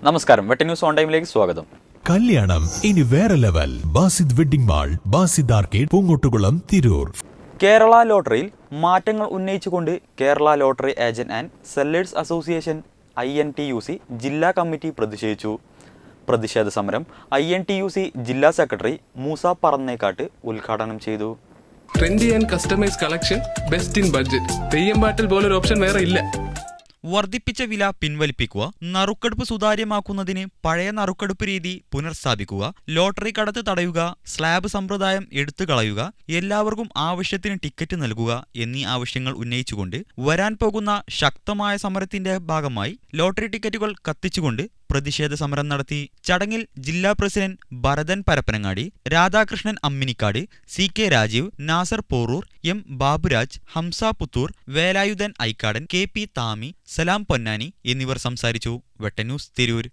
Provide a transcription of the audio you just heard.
നമസ്കാരം, വെട്ട news on ടൈമിലേക്ക് സ്വാഗതം. കല്യാണം ഇനി വേറെ level. Basid wedding mall, Basid arcade, Poongottukulam, Tirur. Kerala ലോട്ടറിയിൽ മാറ്റങ്ങൾ ഉന്നയിച്ചുകൊണ്ട് Kerala lottery agent and sellers association INTUC ജില്ലാ കമ്മിറ്റി പ്രതിഷേധിച്ചു. പ്രതിഷേധ സമരം INTUC ജില്ലാ സെക്രട്ടറി മൂസ പറന്നേക്കാട്ട് ഉദ്ഘാടനം ചെയ്തു. Trendy and customise collection, best in budget. Theyyam പാട്ടിൽ പോലൊരു ഓപ്ഷൻ വേറെ ഇല്ല. വർദ്ധിപ്പിച്ച വില പിൻവലിപ്പിക്കുക, നറുക്കെടുപ്പ് സുതാര്യമാക്കുന്നതിന് പഴയ നറുക്കെടുപ്പ് രീതി പുനഃസ്ഥാപിക്കുക, ലോട്ടറി കടത്ത് തടയുക, സ്ലാബ് സമ്പ്രദായം എടുത്തുകളയുക, എല്ലാവർക്കും ആവശ്യത്തിന് ടിക്കറ്റ് നൽകുക എന്നീ ആവശ്യങ്ങൾ ഉന്നയിച്ചുകൊണ്ട് വരാൻ പോകുന്ന ശക്തമായ സമരത്തിന്റെ ഭാഗമായി ലോട്ടറി ടിക്കറ്റുകൾ കത്തിച്ചുകൊണ്ട് പ്രതിഷേധ സമരം നടത്തി. ചടങ്ങിൽ ജില്ലാ president Bharathan Parappanangadi, Radhakrishnan Amminikkad, CK Rajeev, Nasar Porur, M Baburaj, Hamza Puthur, Velayudhan Aikkadan, KP Thami, Salam Ponnani എന്നിവർ സംസാരിച്ചു. വെട്ട ന്യൂസ്, തിരൂർ.